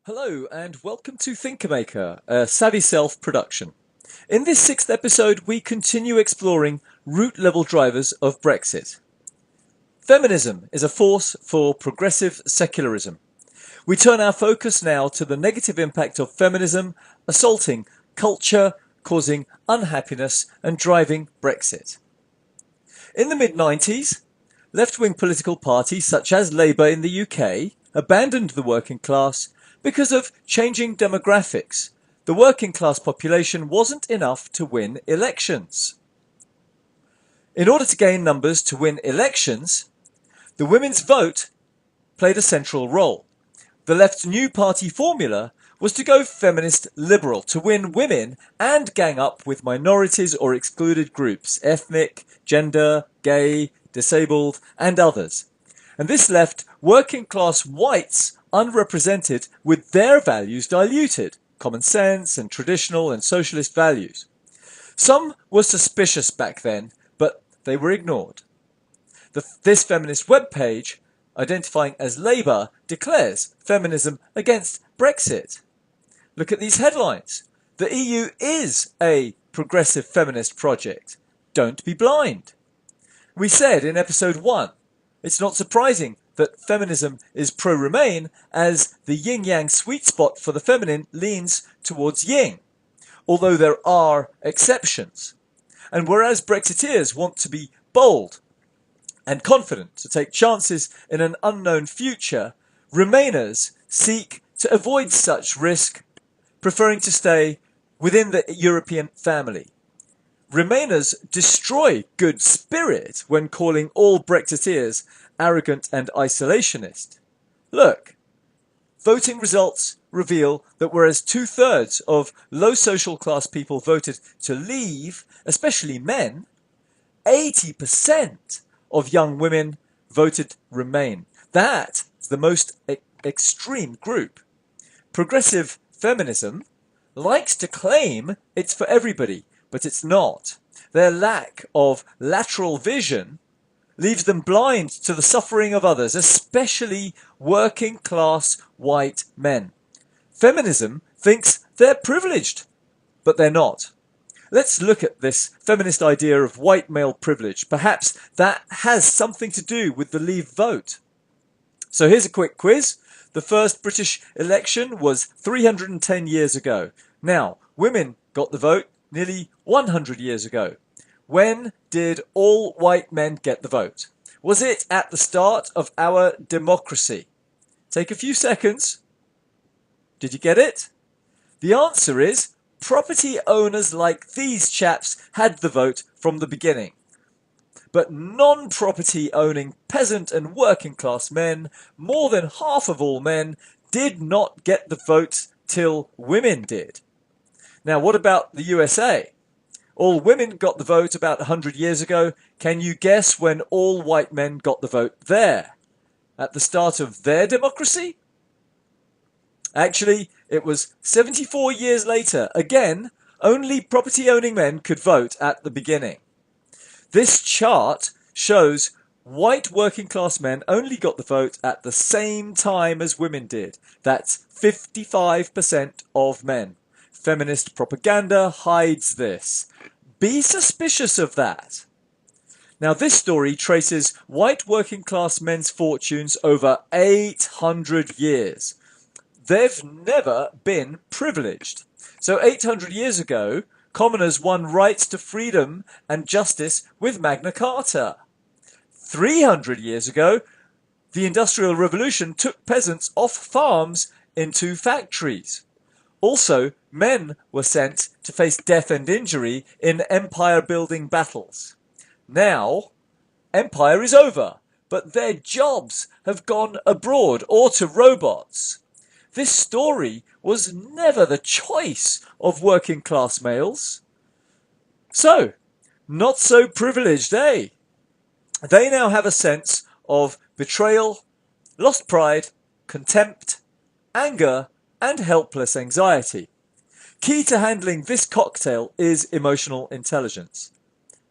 Hello and welcome to Thinkermaker, a Savvy Self production. In this sixth episode, we continue exploring root-level drivers of Brexit. Feminism is a force for progressive secularism. We turn our focus now to the negative impact of feminism assaulting culture, causing unhappiness and driving Brexit. In the mid-90s, left-wing political parties such as Labour in the UK abandoned the working class because of changing demographics. The working class population wasn't enough to win elections. In order to gain numbers to win elections, the women's vote played a central role. The left's new party formula was to go feminist liberal, to win women and gang up with minorities or excluded groups, ethnic, gender, gay, disabled, and others. And this left working class whites unrepresented with their values diluted, common sense and traditional and socialist values. Some were suspicious back then, but they were ignored. This feminist webpage, identifying as Labour, declares feminism against Brexit. Look at these headlines. The EU is a progressive feminist project. Don't be blind. We said in episode 1, it's not surprising that feminism is pro-Remain as the yin-yang sweet spot for the feminine leans towards yin, although there are exceptions. And whereas Brexiteers want to be bold and confident to take chances in an unknown future, Remainers seek to avoid such risk, preferring to stay within the European family. Remainers destroy good spirit when calling all Brexiteers arrogant and isolationist. Look, voting results reveal that whereas 2/3 of low social class people voted to leave, especially men, 80% of young women voted Remain. That's the most extreme group. Progressive feminism likes to claim it's for everybody, but it's not. Their lack of lateral vision leaves them blind to the suffering of others, especially working class white men. Feminism thinks they're privileged, but they're not. Let's look at this feminist idea of white male privilege. Perhaps that has something to do with the Leave vote. So here's a quick quiz. The first British election was 310 years ago. Now, women got the vote nearly 100 years ago. When did all white men get the vote? Was it at the start of our democracy? Take a few seconds. Did you get it? The answer is property owners like these chaps had the vote from the beginning. But non-property owning peasant and working class men, more than half of all men, did not get the vote till women did. Now, what about the USA? All women got the vote about 100 years ago. Can you guess when all white men got the vote there? At the start of their democracy? Actually, it was 74 years later. Again, only property-owning men could vote at the beginning. This chart shows white working-class men only got the vote at the same time as women did. That's 55% of men. Feminist propaganda hides this. Be suspicious of that. Now, this story traces white working class men's fortunes over 800 years. They've never been privileged. So 800 years ago, commoners won rights to freedom and justice with Magna Carta. 300 years ago, the Industrial Revolution took peasants off farms into factories. Also, men were sent to face death and injury in empire-building battles. Now, empire is over, but their jobs have gone abroad or to robots. This story was never the choice of working-class males. So, not so privileged, eh? They now have a sense of betrayal, lost pride, contempt, anger, and helpless anxiety. Key to handling this cocktail is emotional intelligence.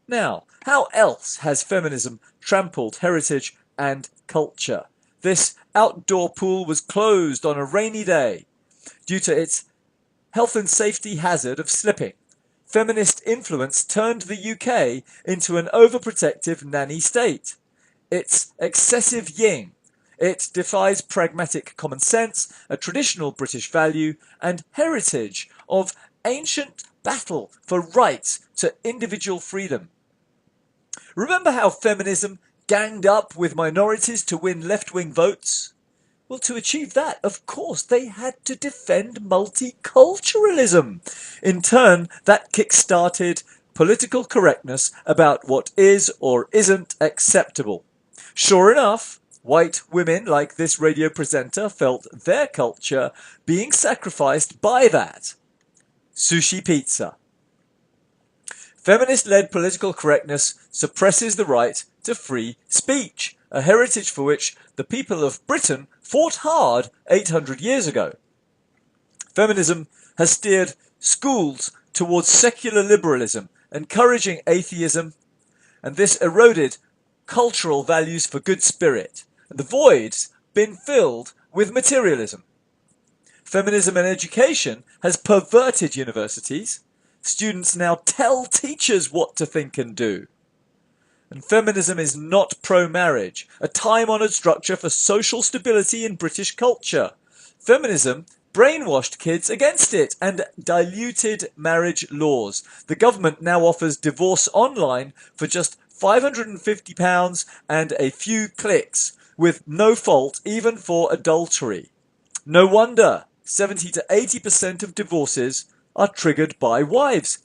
Now, how else has feminism trampled heritage and culture? This outdoor pool was closed on a rainy day. due to its health and safety hazard of slipping. Feminist influence turned the UK into an overprotective nanny state. It's excessive yin. It defies pragmatic common sense, a traditional British value, and heritage of ancient battle for rights to individual freedom. Remember how feminism ganged up with minorities to win left-wing votes? Well, to achieve that, of course, they had to defend multiculturalism. In turn, that kick-started political correctness about what is or isn't acceptable. Sure enough, white women like this radio presenter felt their culture being sacrificed by that. Sushi pizza. Feminist-led political correctness suppresses the right to free speech, a heritage for which the people of Britain fought hard 800 years ago. Feminism has steered schools towards secular liberalism, encouraging atheism, and this eroded cultural values for good spirit, and the void's been filled with materialism. Feminism in education has perverted universities. Students now tell teachers what to think and do. And feminism is not pro-marriage, a time-honoured structure for social stability in British culture. Feminism brainwashed kids against it and diluted marriage laws. The government now offers divorce online for just £550 and a few clicks, with no fault even for adultery. No wonder 70 to 80% of divorces are triggered by wives.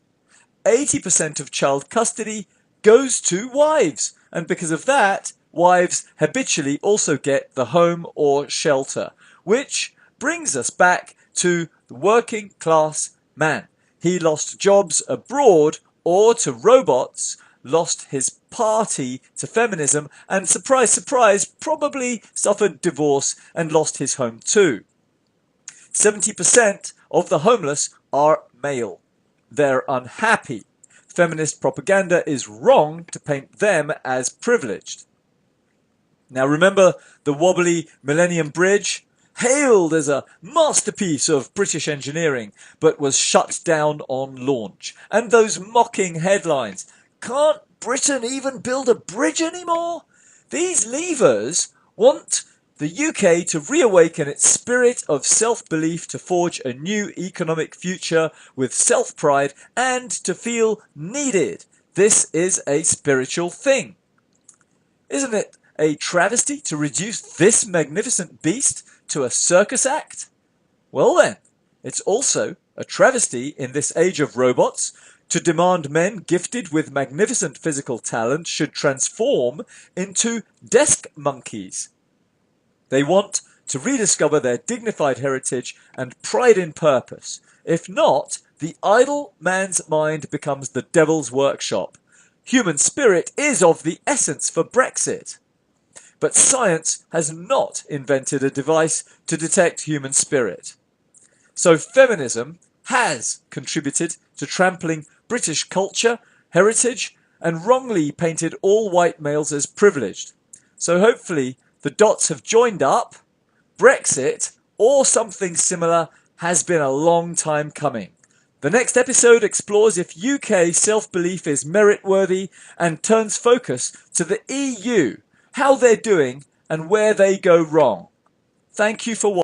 80% of child custody goes to wives, and because of that, wives habitually also get the home or shelter, which brings us back to the working class man. He lost jobs abroad or to robots, lost his party to feminism, and surprise, surprise, probably suffered divorce and lost his home too. 70% of the homeless are male. They're unhappy. Feminist propaganda is wrong to paint them as privileged. Now remember the wobbly Millennium Bridge? Hailed as a masterpiece of British engineering, but was shut down on launch. And those mocking headlines, "Can't Britain even build a bridge anymore?" These leavers want the UK to reawaken its spirit of self-belief, to forge a new economic future with self-pride, and to feel needed. This is a spiritual thing. Isn't it a travesty to reduce this magnificent beast to a circus act? Well then, it's also a travesty in this age of robots to demand men gifted with magnificent physical talent should transform into desk monkeys. They want to rediscover their dignified heritage and pride in purpose. If not, the idle man's mind becomes the devil's workshop. Human spirit is of the essence for Brexit. But science has not invented a device to detect human spirit. So feminism has contributed to trampling British culture, heritage, and wrongly painted all white males as privileged. So hopefully the dots have joined up. Brexit, or something similar, has been a long time coming. The next episode explores if UK self-belief is merit-worthy and turns focus to the EU, how they're doing and where they go wrong. Thank you for watching.